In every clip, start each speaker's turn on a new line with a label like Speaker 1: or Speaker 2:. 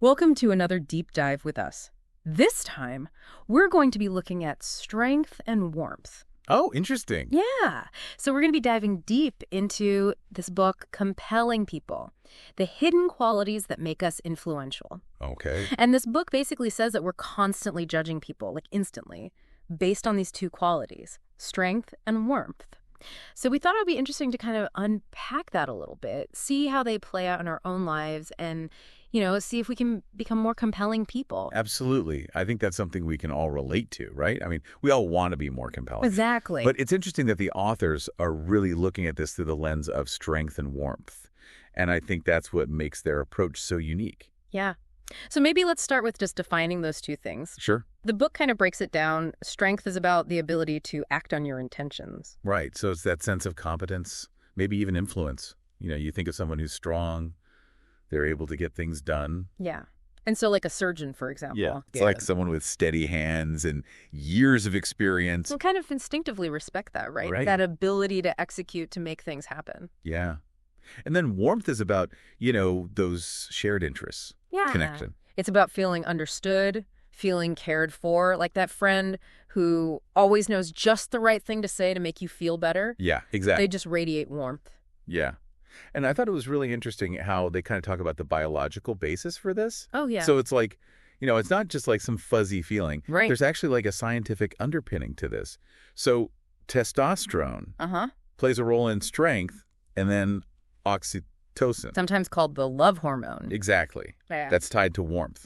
Speaker 1: Welcome to another deep dive with us. This time, we're going to be looking at strength and warmth.
Speaker 2: Oh, interesting.
Speaker 1: Yeah. So we're going to be diving deep into this book, Compelling People, the hidden qualities that make us influential.
Speaker 2: Okay.
Speaker 1: And this book basically says that we're constantly judging people, like instantly, based on these two qualities, strength and warmth. So we thought it would be interesting to kind of unpack that a little bit, see how they play out in our own lives, and, see if we can become more compelling people.
Speaker 2: Absolutely. I think that's something we can all relate to, right? I mean, we all want to be more compelling.
Speaker 1: Exactly.
Speaker 2: But it's interesting that the authors are really looking at this through the lens of strength and warmth. And I think that's what makes their approach so unique.
Speaker 1: Yeah. So maybe let's start with just defining those two things.
Speaker 2: Sure.
Speaker 1: The book kind of breaks it down. Strength is about the ability to act on your intentions.
Speaker 2: Right. So it's that sense of competence, maybe even influence. You think of someone who's strong, they're able to get things done.
Speaker 1: Yeah. And so like a surgeon, for example.
Speaker 2: It's like someone with steady hands and years of experience.
Speaker 1: We'll kind of instinctively respect that, right?
Speaker 2: Right.
Speaker 1: That ability to execute, to make things happen.
Speaker 2: Yeah. And then warmth is about, those shared interests.
Speaker 1: Yeah.
Speaker 2: Connection.
Speaker 1: It's about feeling understood, feeling cared for, like that friend who always knows just the right thing to say to make you feel better.
Speaker 2: Yeah, exactly.
Speaker 1: They just radiate warmth.
Speaker 2: Yeah. And I thought it was really interesting how they kind of talk about the biological basis for this.
Speaker 1: Oh, yeah.
Speaker 2: So it's like, it's not just like some fuzzy feeling.
Speaker 1: Right.
Speaker 2: There's actually like a scientific underpinning to this. So testosterone plays a role in strength, and then oxytocin.
Speaker 1: Sometimes called the love hormone.
Speaker 2: Exactly.
Speaker 1: Yeah.
Speaker 2: That's tied to warmth.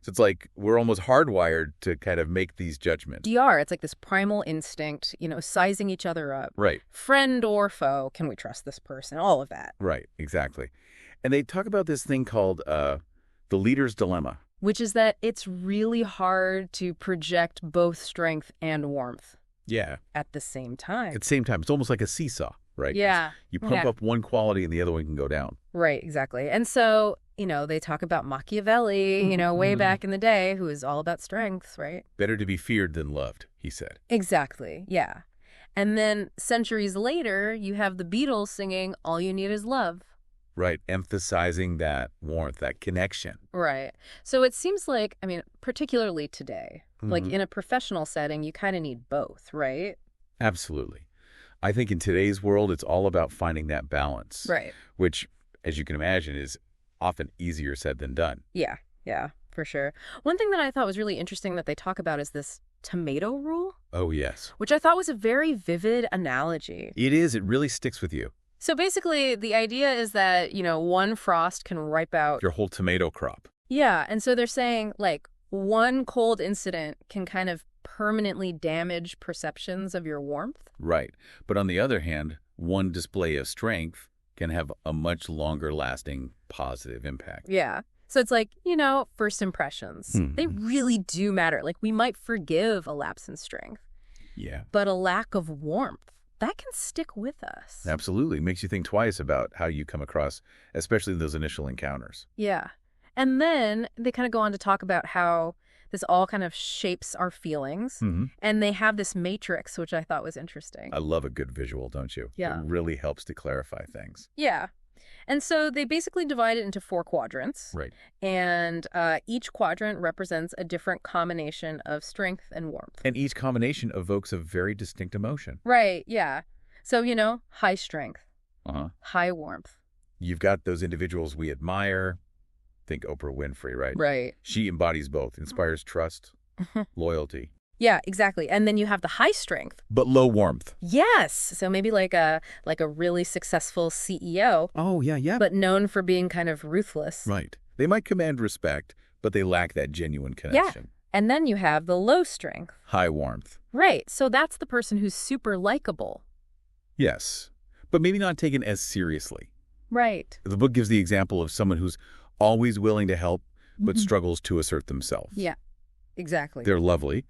Speaker 2: So it's like we're almost hardwired to kind of make these judgments.
Speaker 1: It's like this primal instinct, sizing each other up.
Speaker 2: Right.
Speaker 1: Friend or foe, can we trust this person? All of that.
Speaker 2: Right, exactly. And they talk about this thing called the leader's dilemma.
Speaker 1: Which is that it's really hard to project both strength and warmth.
Speaker 2: Yeah.
Speaker 1: At the same time.
Speaker 2: At the same time. It's almost like a seesaw, right?
Speaker 1: Yeah.
Speaker 2: You pump up one quality and the other one can go down.
Speaker 1: Right, exactly. And so, they talk about Machiavelli, way back in the day, who is all about strength, right?
Speaker 2: Better to be feared than loved, he said.
Speaker 1: Exactly, yeah. And then centuries later, you have the Beatles singing, All You Need Is Love.
Speaker 2: Right, emphasizing that warmth, that connection.
Speaker 1: Right. So it seems like, particularly today, like in a professional setting, you kind of need both, right?
Speaker 2: Absolutely. I think in today's world, it's all about finding that balance.
Speaker 1: Right.
Speaker 2: Which, as you can imagine, is often easier said than done.
Speaker 1: Yeah, for sure. One thing that I thought was really interesting that they talk about is this tomato rule.
Speaker 2: Oh, yes.
Speaker 1: Which I thought was a very vivid analogy.
Speaker 2: It is. It really sticks with you.
Speaker 1: So basically, the idea is that, one frost can wipe out
Speaker 2: your whole tomato crop.
Speaker 1: Yeah, and so they're saying, like, one cold incident can kind of permanently damage perceptions of your warmth.
Speaker 2: Right. But on the other hand, one display of strength can have a much longer lasting positive impact.
Speaker 1: Yeah. So it's like, first impressions. They really do matter. Like, we might forgive a lapse in strength.
Speaker 2: Yeah.
Speaker 1: But a lack of warmth, that can stick with us.
Speaker 2: Absolutely. Makes you think twice about how you come across, especially those initial encounters.
Speaker 1: Yeah. And then they kind of go on to talk about how this all kind of shapes our feelings. And they have this matrix, which I thought was interesting.
Speaker 2: I love a good visual, don't you?
Speaker 1: Yeah.
Speaker 2: It really helps to clarify things.
Speaker 1: Yeah. And so they basically divide it into 4 quadrants.
Speaker 2: Right.
Speaker 1: And each quadrant represents a different combination of strength and warmth.
Speaker 2: And each combination evokes a very distinct emotion.
Speaker 1: Right, yeah. So, high strength, high warmth.
Speaker 2: You've got those individuals we admire. Think Oprah Winfrey, right?
Speaker 1: Right.
Speaker 2: She embodies both, inspires trust, loyalty.
Speaker 1: Yeah, exactly. And then you have the high strength.
Speaker 2: But low warmth.
Speaker 1: Yes. So maybe like a really successful CEO.
Speaker 2: Oh, yeah.
Speaker 1: But known for being kind of ruthless.
Speaker 2: Right. They might command respect, but they lack that genuine connection.
Speaker 1: Yeah. And then you have the low strength.
Speaker 2: High warmth.
Speaker 1: Right. So that's the person who's super likable.
Speaker 2: Yes. But maybe not taken as seriously.
Speaker 1: Right.
Speaker 2: The book gives the example of someone who's always willing to help, but struggles to assert themselves.
Speaker 1: Yeah, exactly.
Speaker 2: They're lovely,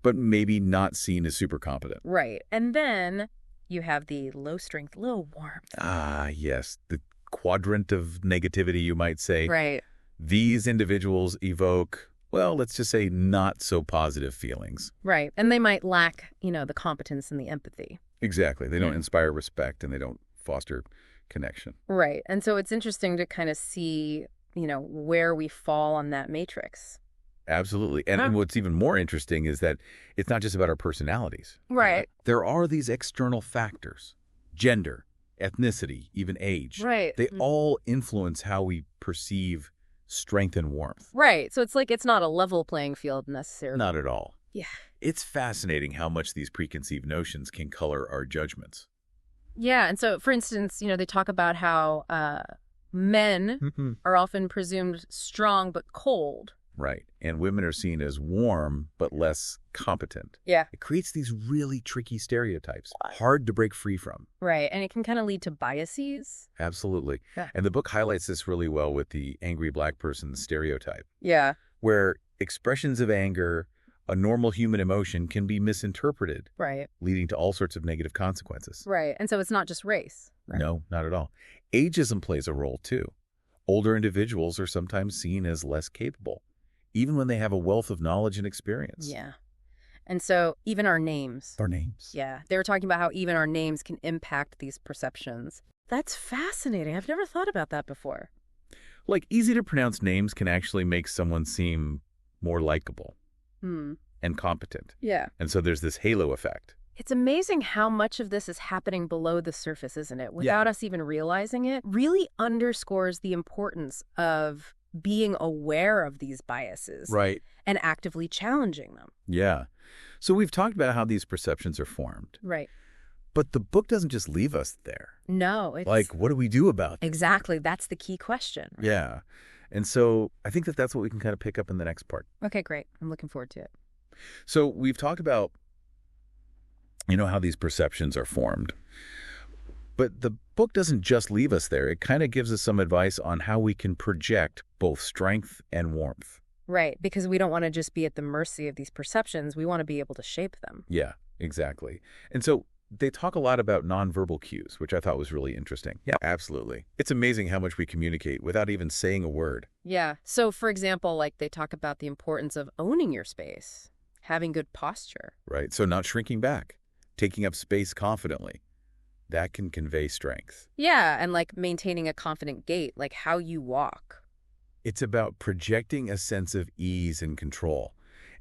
Speaker 2: but maybe not seen as super competent.
Speaker 1: Right. And then you have the low strength, low warmth.
Speaker 2: Ah, yes. The quadrant of negativity, you might say.
Speaker 1: Right.
Speaker 2: These individuals evoke, well, let's just say not so positive feelings.
Speaker 1: Right. And they might lack, the competence and the empathy.
Speaker 2: Exactly. They don't inspire respect and they don't foster connection.
Speaker 1: Right. And so it's interesting to kind of see where we fall on that matrix.
Speaker 2: Absolutely. And what's even more interesting is that it's not just about our personalities.
Speaker 1: Right.
Speaker 2: There are these external factors, gender, ethnicity, even age.
Speaker 1: Right.
Speaker 2: They all influence how we perceive strength and warmth.
Speaker 1: Right. So it's like it's not a level playing field necessarily.
Speaker 2: Not at all.
Speaker 1: Yeah.
Speaker 2: It's fascinating how much these preconceived notions can color our judgments.
Speaker 1: Yeah. And so, for instance, they talk about how men are often presumed strong but cold.
Speaker 2: Right. And women are seen as warm but less competent.
Speaker 1: Yeah.
Speaker 2: It creates these really tricky stereotypes, hard to break free from.
Speaker 1: Right. And it can kind of lead to biases.
Speaker 2: Absolutely.
Speaker 1: Yeah.
Speaker 2: And the book highlights this really well with the angry black person stereotype.
Speaker 1: Yeah.
Speaker 2: Where expressions of anger, a normal human emotion, can be misinterpreted.
Speaker 1: Right.
Speaker 2: Leading to all sorts of negative consequences.
Speaker 1: Right. And so it's not just race. Right?
Speaker 2: No, not at all. Ageism plays a role too. Older individuals are sometimes seen as less capable, even when they have a wealth of knowledge and experience.
Speaker 1: Yeah. And so even our names.
Speaker 2: Our names.
Speaker 1: Yeah. They were talking about how even our names can impact these perceptions. That's fascinating. I've never thought about that before.
Speaker 2: Like, easy to pronounce names can actually make someone seem more likable and competent.
Speaker 1: Yeah.
Speaker 2: And so there's this halo effect.
Speaker 1: It's amazing how much of this is happening below the surface, isn't it? Without us even realizing it. Really underscores the importance of being aware of these biases.
Speaker 2: Right.
Speaker 1: And actively challenging them.
Speaker 2: Yeah. So we've talked about how these perceptions are formed.
Speaker 1: Right.
Speaker 2: But the book doesn't just leave us there.
Speaker 1: No. It's...
Speaker 2: Like, what do we do about it?
Speaker 1: Exactly. That's the key question. Right?
Speaker 2: Yeah. And so I think that that's what we can kind of pick up in the next part.
Speaker 1: Okay, great. I'm looking forward to it.
Speaker 2: So we've talked about, how these perceptions are formed. But the book doesn't just leave us there. It kind of gives us some advice on how we can project both strength and warmth.
Speaker 1: Right, because we don't want to just be at the mercy of these perceptions. We want to be able to shape them.
Speaker 2: Yeah, exactly. And so they talk a lot about nonverbal cues, which I thought was really interesting. Yeah, absolutely. It's amazing how much we communicate without even saying a word.
Speaker 1: Yeah. So, for example, like they talk about the importance of owning your space, having good posture.
Speaker 2: Right. So not shrinking back, taking up space confidently. That can convey strength.
Speaker 1: Yeah, and like maintaining a confident gait, like how you walk.
Speaker 2: It's about projecting a sense of ease and control.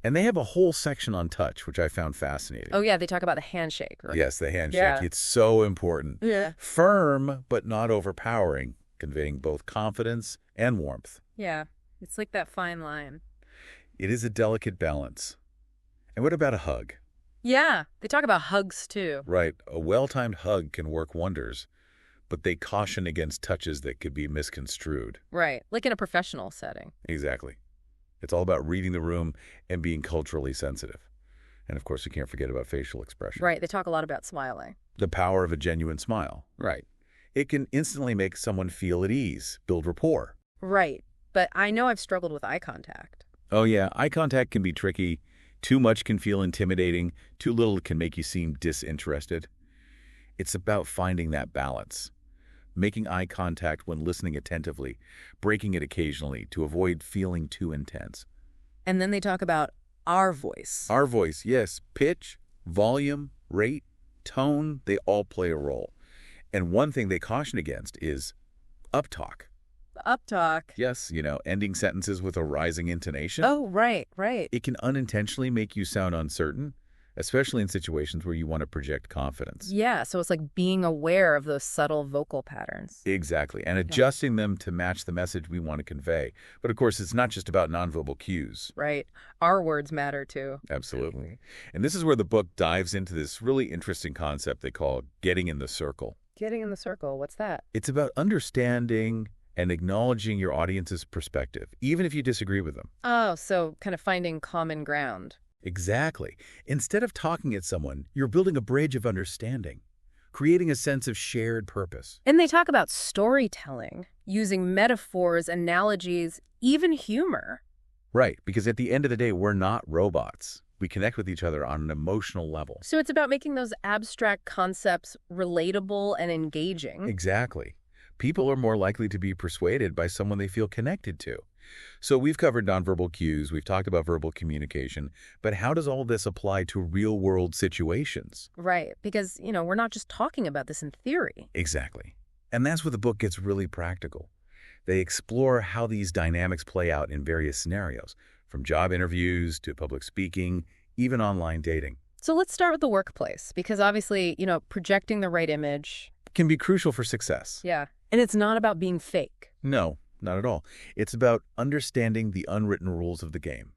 Speaker 2: And they have a whole section on touch, which I found fascinating.
Speaker 1: Oh, yeah, they talk about the handshake. Right?
Speaker 2: Yes, the handshake.
Speaker 1: Yeah.
Speaker 2: It's so important.
Speaker 1: Yeah.
Speaker 2: Firm, but not overpowering, conveying both confidence and warmth.
Speaker 1: Yeah, it's like that fine line.
Speaker 2: It is a delicate balance. And what about a hug?
Speaker 1: Yeah, they talk about hugs, too.
Speaker 2: Right. A well-timed hug can work wonders, but they caution against touches that could be misconstrued.
Speaker 1: Right, like in a professional setting.
Speaker 2: Exactly. It's all about reading the room and being culturally sensitive. And, of course, we can't forget about facial expression.
Speaker 1: Right, they talk a lot about smiling.
Speaker 2: The power of a genuine smile. Right. It can instantly make someone feel at ease, build rapport.
Speaker 1: Right, but I know I've struggled with eye contact.
Speaker 2: Oh, yeah. Eye contact can be tricky. Too much can feel intimidating. Too little can make you seem disinterested. It's about finding that balance. Making eye contact when listening attentively, breaking it occasionally to avoid feeling too intense.
Speaker 1: And then they talk about our voice.
Speaker 2: Our voice, yes. Pitch, volume, rate, tone, they all play a role. And one thing they caution against is uptalk.
Speaker 1: Uptalk.
Speaker 2: Yes, ending sentences with a rising intonation.
Speaker 1: Oh, right, right.
Speaker 2: It can unintentionally make you sound uncertain, especially in situations where you want to project confidence.
Speaker 1: Yeah, so it's like being aware of those subtle vocal patterns.
Speaker 2: Exactly, and adjusting them to match the message we want to convey. But of course, it's not just about nonverbal cues.
Speaker 1: Right. Our words matter too.
Speaker 2: Absolutely. And this is where the book dives into this really interesting concept they call getting in the circle.
Speaker 1: Getting in the circle, what's that?
Speaker 2: It's about understanding and acknowledging your audience's perspective, even if you disagree with them.
Speaker 1: Oh, so kind of finding common ground.
Speaker 2: Exactly. Instead of talking at someone, you're building a bridge of understanding, creating a sense of shared purpose.
Speaker 1: And they talk about storytelling, using metaphors, analogies, even humor.
Speaker 2: Right, because at the end of the day, we're not robots. We connect with each other on an emotional level.
Speaker 1: So it's about making those abstract concepts relatable and engaging.
Speaker 2: Exactly. People are more likely to be persuaded by someone they feel connected to. So we've covered nonverbal cues, we've talked about verbal communication, but how does all this apply to real-world situations?
Speaker 1: Right, because, we're not just talking about this in theory.
Speaker 2: Exactly. And that's where the book gets really practical. They explore how these dynamics play out in various scenarios, from job interviews to public speaking, even online dating.
Speaker 1: So let's start with the workplace, because obviously, projecting the right image.
Speaker 2: Can be crucial for success.
Speaker 1: Yeah. And it's not about being fake.
Speaker 2: No, not at all. It's about understanding the unwritten rules of the game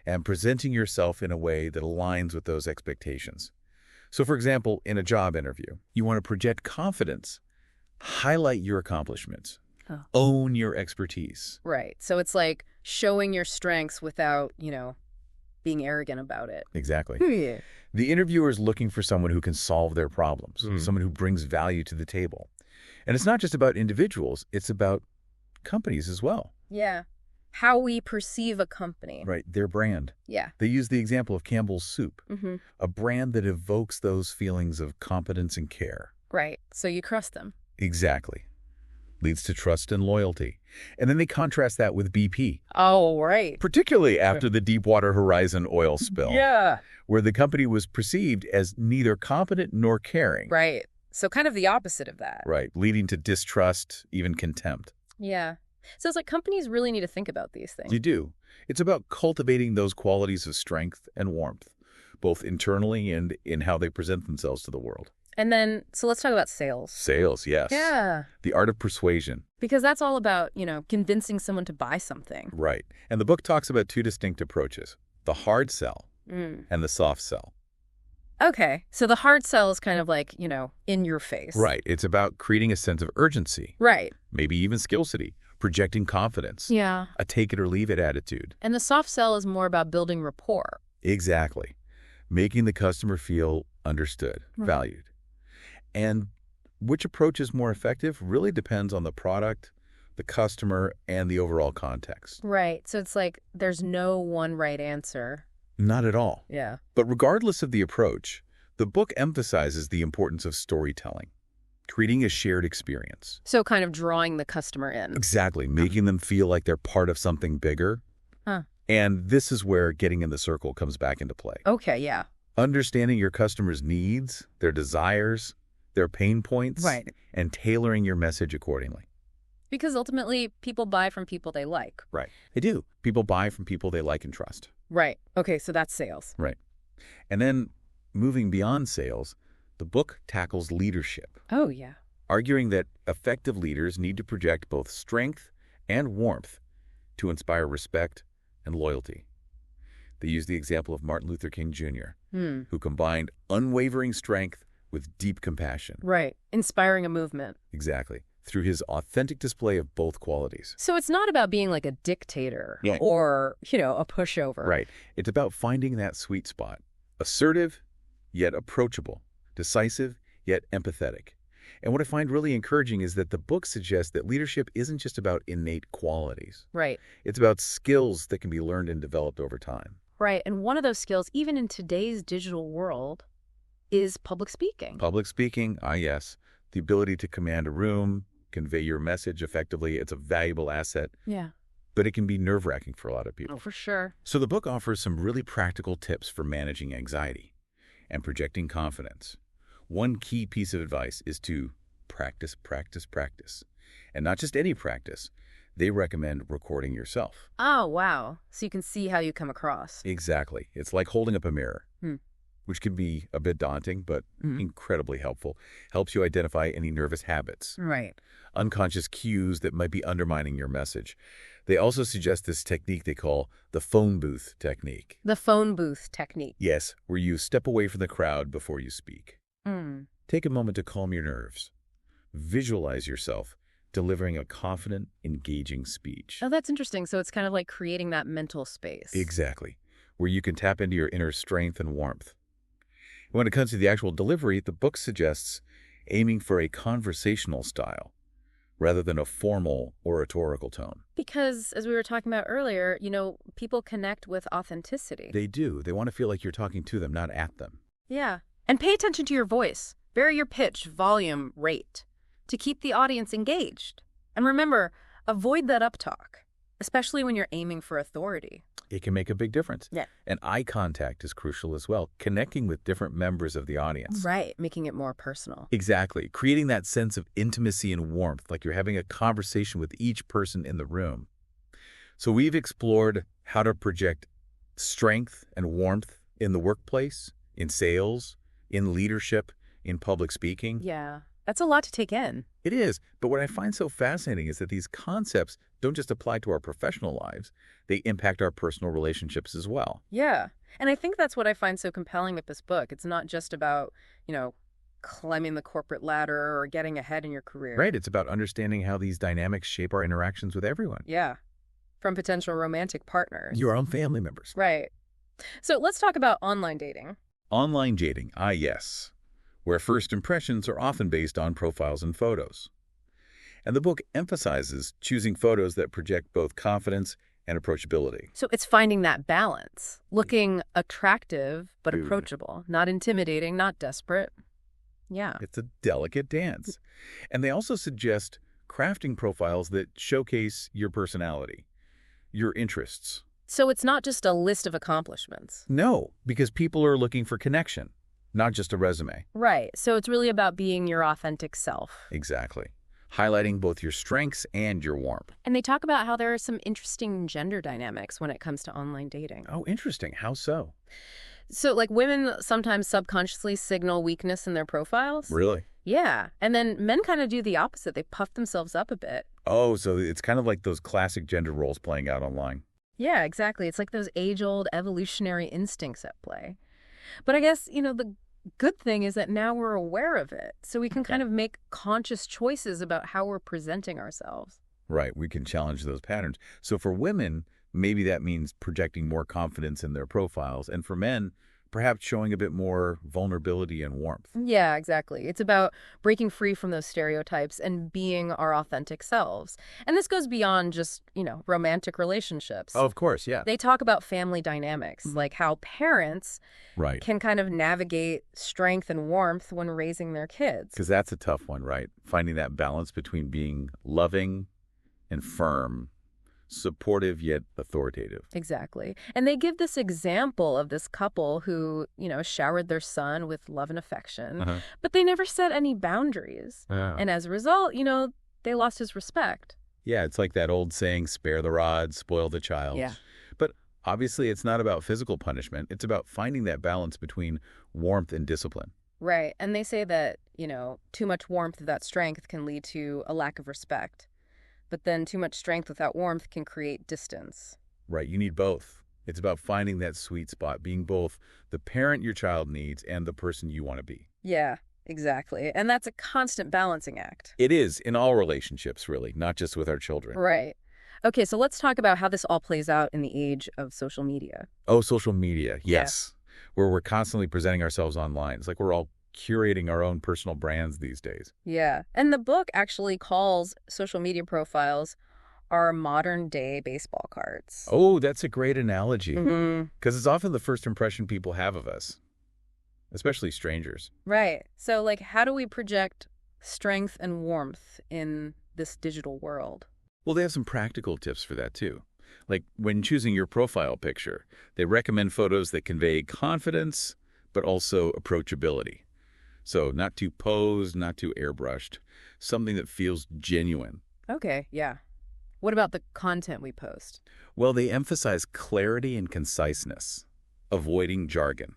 Speaker 2: and presenting yourself in a way that aligns with those expectations. So, for example, in a job interview, you want to project confidence, highlight your accomplishments, own your expertise.
Speaker 1: Right. So it's like showing your strengths without, being arrogant about it.
Speaker 2: Exactly.
Speaker 1: Yeah.
Speaker 2: The interviewer is looking for someone who can solve their problems, someone who brings value to the table. And it's not just about individuals, it's about companies as well.
Speaker 1: Yeah. How we perceive a company.
Speaker 2: Right, their brand.
Speaker 1: Yeah.
Speaker 2: They use the example of Campbell's Soup, a brand that evokes those feelings of competence and care.
Speaker 1: Right. So you trust them.
Speaker 2: Exactly. Leads to trust and loyalty. And then they contrast that with BP.
Speaker 1: Oh, right.
Speaker 2: Particularly after the Deepwater Horizon oil spill.
Speaker 1: Yeah.
Speaker 2: Where the company was perceived as neither competent nor caring.
Speaker 1: Right. So kind of the opposite of that.
Speaker 2: Right, leading to distrust, even contempt.
Speaker 1: Yeah. So it's like companies really need to think about these things.
Speaker 2: You do. It's about cultivating those qualities of strength and warmth, both internally and in how they present themselves to the world.
Speaker 1: And then, so let's talk about sales.
Speaker 2: Sales, yes.
Speaker 1: Yeah.
Speaker 2: The art of persuasion.
Speaker 1: Because that's all about, convincing someone to buy something.
Speaker 2: Right. And the book talks about two distinct approaches, the hard sell and the soft sell.
Speaker 1: Okay. So the hard sell is kind of like, in your face.
Speaker 2: Right. It's about creating a sense of urgency.
Speaker 1: Right.
Speaker 2: Maybe even scarcity, projecting confidence.
Speaker 1: Yeah.
Speaker 2: A take it or leave it attitude.
Speaker 1: And the soft sell is more about building rapport.
Speaker 2: Exactly. Making the customer feel understood, valued. And which approach is more effective really depends on the product, the customer, and the overall context.
Speaker 1: Right. So it's like there's no one right answer.
Speaker 2: Not at all.
Speaker 1: Yeah.
Speaker 2: But regardless of the approach, the book emphasizes the importance of storytelling, creating a shared experience.
Speaker 1: So kind of drawing the customer in.
Speaker 2: Exactly. Making them feel like they're part of something bigger. And this is where getting in the circle comes back into play.
Speaker 1: Okay, yeah.
Speaker 2: Understanding your customer's needs, their desires, their pain points, and tailoring your message accordingly.
Speaker 1: Because ultimately, people buy from people they like.
Speaker 2: Right. They do. People buy from people they like and trust.
Speaker 1: Right. Okay, so that's sales.
Speaker 2: Right. And then, moving beyond sales, the book tackles leadership.
Speaker 1: Oh, yeah.
Speaker 2: Arguing that effective leaders need to project both strength and warmth to inspire respect and loyalty. They use the example of Martin Luther King Jr., who combined unwavering strength with deep compassion.
Speaker 1: Right. Inspiring a movement.
Speaker 2: Exactly. Through his authentic display of both qualities.
Speaker 1: So it's not about being like a dictator or, a pushover.
Speaker 2: Right. It's about finding that sweet spot. Assertive, yet approachable. Decisive, yet empathetic. And what I find really encouraging is that the book suggests that leadership isn't just about innate qualities.
Speaker 1: Right.
Speaker 2: It's about skills that can be learned and developed over time.
Speaker 1: Right. And one of those skills, even in today's digital world, is public speaking.
Speaker 2: Public speaking, yes. The ability to command a room, convey your message effectively, it's a valuable asset.
Speaker 1: Yeah.
Speaker 2: But it can be nerve-wracking for a lot of people.
Speaker 1: Oh, for sure.
Speaker 2: So the book offers some really practical tips for managing anxiety and projecting confidence. One key piece of advice is to practice, practice, practice. And not just any practice. They recommend recording yourself.
Speaker 1: Oh, wow. So you can see how you come across.
Speaker 2: Exactly. It's like holding up a mirror, which can be a bit daunting, but incredibly helpful. Helps you identify any nervous habits.
Speaker 1: Right.
Speaker 2: Unconscious cues that might be undermining your message. They also suggest this technique they call the phone booth technique.
Speaker 1: The phone booth technique.
Speaker 2: Yes, where you step away from the crowd before you speak. Take a moment to calm your nerves. Visualize yourself delivering a confident, engaging speech.
Speaker 1: Oh, that's interesting. So it's kind of like creating that mental space.
Speaker 2: Exactly, where you can tap into your inner strength and warmth. When it comes to the actual delivery, the book suggests aiming for a conversational style rather than a formal oratorical tone.
Speaker 1: Because, as we were talking about earlier, people connect with authenticity.
Speaker 2: They do. They want to feel like you're talking to them, not at them.
Speaker 1: Yeah. And pay attention to your voice. Vary your pitch, volume, rate, to keep the audience engaged. And remember, avoid that uptalk, especially when you're aiming for authority.
Speaker 2: It can make a big difference.
Speaker 1: Yeah.
Speaker 2: And eye contact is crucial as well, connecting with different members of the audience.
Speaker 1: Right, making it more personal.
Speaker 2: Exactly. Creating that sense of intimacy and warmth, like you're having a conversation with each person in the room. So we've explored how to project strength and warmth in the workplace, in sales, in leadership, in public speaking.
Speaker 1: Yeah, that's a lot to take in.
Speaker 2: It is. But what I find so fascinating is that these concepts don't just apply to our professional lives. They impact our personal relationships as well.
Speaker 1: Yeah, and I think that's what I find so compelling with this book. It's not just about, climbing the corporate ladder or getting ahead in your career.
Speaker 2: Right. It's about understanding how these dynamics shape our interactions with everyone.
Speaker 1: Yeah, from potential romantic partners.
Speaker 2: Your own family members.
Speaker 1: Right. So let's talk about online dating.
Speaker 2: Online dating, yes, where first impressions are often based on profiles and photos. And the book emphasizes choosing photos that project both confidence and approachability.
Speaker 1: So it's finding that balance, looking attractive but
Speaker 2: Dude.
Speaker 1: approachable, not intimidating, not desperate. Yeah.
Speaker 2: It's a delicate dance. And they also suggest crafting profiles that showcase your personality, your interests.
Speaker 1: So it's not just a list of accomplishments.
Speaker 2: No, because people are looking for connection, not just a resume.
Speaker 1: Right. So it's really about being your authentic self.
Speaker 2: Exactly. Highlighting both your strengths and your warmth.
Speaker 1: And they talk about how there are some interesting gender dynamics when it comes to online dating.
Speaker 2: Oh, interesting. How so?
Speaker 1: So, women sometimes subconsciously signal weakness in their profiles.
Speaker 2: Really?
Speaker 1: Yeah. And then men kind of do the opposite. They puff themselves up a bit.
Speaker 2: Oh, so it's kind of like those classic gender roles playing out online.
Speaker 1: Yeah, exactly. It's like those age-old evolutionary instincts at play. But I guess, the good thing is that now we're aware of it. So we can kind of make conscious choices about how we're presenting ourselves.
Speaker 2: Right. We can challenge those patterns. So for women, maybe that means projecting more confidence in their profiles. And for men, perhaps showing a bit more vulnerability and warmth.
Speaker 1: Yeah, exactly. It's about breaking free from those stereotypes and being our authentic selves. And this goes beyond just, romantic relationships.
Speaker 2: Oh, of course, yeah.
Speaker 1: They talk about family dynamics, like how parents
Speaker 2: Right.
Speaker 1: can kind of navigate strength and warmth when raising their kids.
Speaker 2: Because that's a tough one, right? Finding that balance between being loving and firm, supportive yet authoritative.
Speaker 1: Exactly. And they give this example of this couple who, showered their son with love and affection, but they never set any boundaries.
Speaker 2: Yeah.
Speaker 1: And as a result, they lost his respect.
Speaker 2: Yeah, it's like that old saying, spare the rod, spoil the child.
Speaker 1: Yeah.
Speaker 2: But obviously it's not about physical punishment. It's about finding that balance between warmth and discipline.
Speaker 1: Right. And they say that, too much warmth without strength can lead to a lack of respect. But then too much strength without warmth can create distance.
Speaker 2: Right. You need both. It's about finding that sweet spot, being both the parent your child needs and the person you want to be.
Speaker 1: Yeah, exactly. And that's a constant balancing act.
Speaker 2: It is in all relationships, really, not just with our children.
Speaker 1: Right. Okay, so let's talk about how this all plays out in the age of social media.
Speaker 2: Oh, social media. Yes. Where we're constantly presenting ourselves online. It's like we're all curating our own personal brands these days.
Speaker 1: Yeah. And the book actually calls social media profiles our modern-day baseball cards.
Speaker 2: Oh, that's a great analogy.
Speaker 1: Mm-hmm.
Speaker 2: Because it's often the first impression people have of us, especially strangers.
Speaker 1: Right. So, how do we project strength and warmth in this digital world?
Speaker 2: Well, they have some practical tips for that, too. Like when choosing your profile picture, they recommend photos that convey confidence, but also approachability. So not too posed, not too airbrushed, something that feels genuine.
Speaker 1: Okay, yeah. What about the content we post?
Speaker 2: Well, they emphasize clarity and conciseness, avoiding jargon,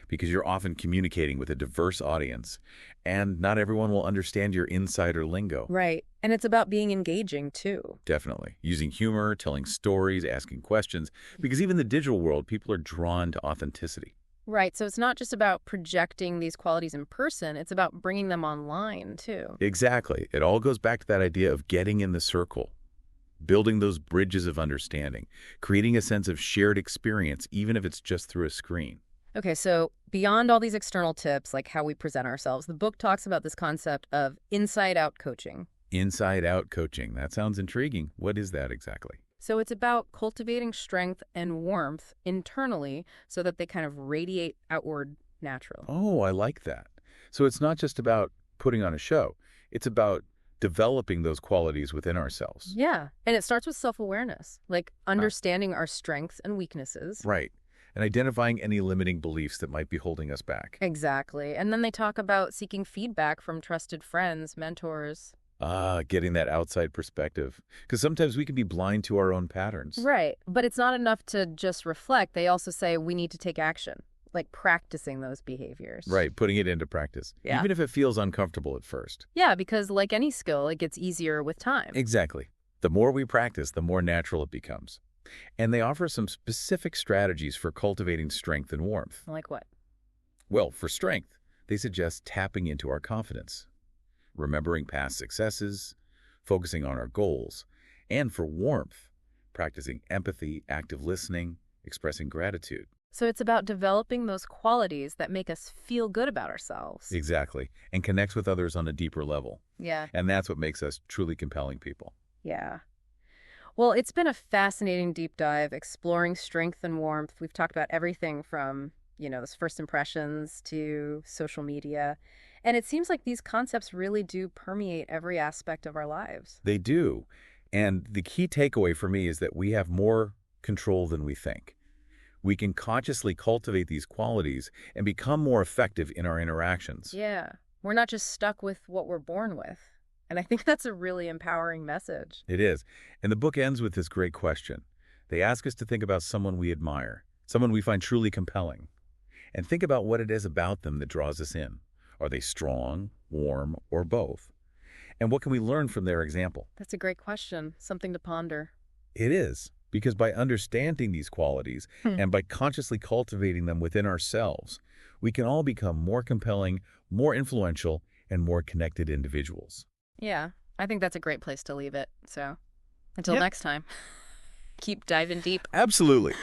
Speaker 2: because you're often communicating with a diverse audience, and not everyone will understand your insider lingo.
Speaker 1: Right. And it's about being engaging, too.
Speaker 2: Definitely. Using humor, telling stories, asking questions, because even in the digital world, people are drawn to authenticity.
Speaker 1: Right. So it's not just about projecting these qualities in person. It's about bringing them online, too.
Speaker 2: Exactly. It all goes back to that idea of getting in the circle, building those bridges of understanding, creating a sense of shared experience, even if it's just through a screen.
Speaker 1: Okay, so beyond all these external tips, like how we present ourselves, the book talks about this concept of inside-out coaching.
Speaker 2: Inside-out coaching. That sounds intriguing. What is that exactly?
Speaker 1: So it's about cultivating strength and warmth internally so that they kind of radiate outward naturally.
Speaker 2: Oh, I like that. So it's not just about putting on a show. It's about developing those qualities within ourselves.
Speaker 1: Yeah. And it starts with self-awareness, like
Speaker 2: Ah,
Speaker 1: understanding our strengths and weaknesses.
Speaker 2: right. And identifying any limiting beliefs that might be holding us back.
Speaker 1: Exactly. And then they talk about seeking feedback from trusted friends, mentors.
Speaker 2: Getting that outside perspective. Because sometimes we can be blind to our own patterns.
Speaker 1: Right. But it's not enough to just reflect. They also say we need to take action, like practicing those behaviors.
Speaker 2: Right, putting it into practice.
Speaker 1: Yeah.
Speaker 2: Even if it feels uncomfortable at first.
Speaker 1: Yeah, because like any skill, it gets easier with time.
Speaker 2: Exactly. The more we practice, the more natural it becomes. And they offer some specific strategies for cultivating strength and warmth.
Speaker 1: Like what?
Speaker 2: Well, for strength, they suggest tapping into our confidence, remembering past successes, focusing on our goals, and for warmth, practicing empathy, active listening, expressing gratitude.
Speaker 1: So it's about developing those qualities that make us feel good about ourselves.
Speaker 2: Exactly. And connects with others on a deeper level.
Speaker 1: Yeah.
Speaker 2: And that's what makes us truly compelling people.
Speaker 1: Yeah. Well, it's been a fascinating deep dive exploring strength and warmth. We've talked about everything from, those first impressions to social media. And it seems like these concepts really do permeate every aspect of our lives.
Speaker 2: They do. And the key takeaway for me is that we have more control than we think. We can consciously cultivate these qualities and become more effective in our interactions.
Speaker 1: Yeah. We're not just stuck with what we're born with. And I think that's a really empowering message.
Speaker 2: It is. And the book ends with this great question. They ask us to think about someone we admire, someone we find truly compelling, and think about what it is about them that draws us in. Are they strong, warm, or both? And what can we learn from their example?
Speaker 1: That's a great question. Something to ponder.
Speaker 2: It is, because by understanding these qualities and by consciously cultivating them within ourselves, we can all become more compelling, more influential, and more connected individuals.
Speaker 1: Yeah, I think that's a great place to leave it. So until
Speaker 2: Yeah.
Speaker 1: next time, keep diving deep.
Speaker 2: Absolutely.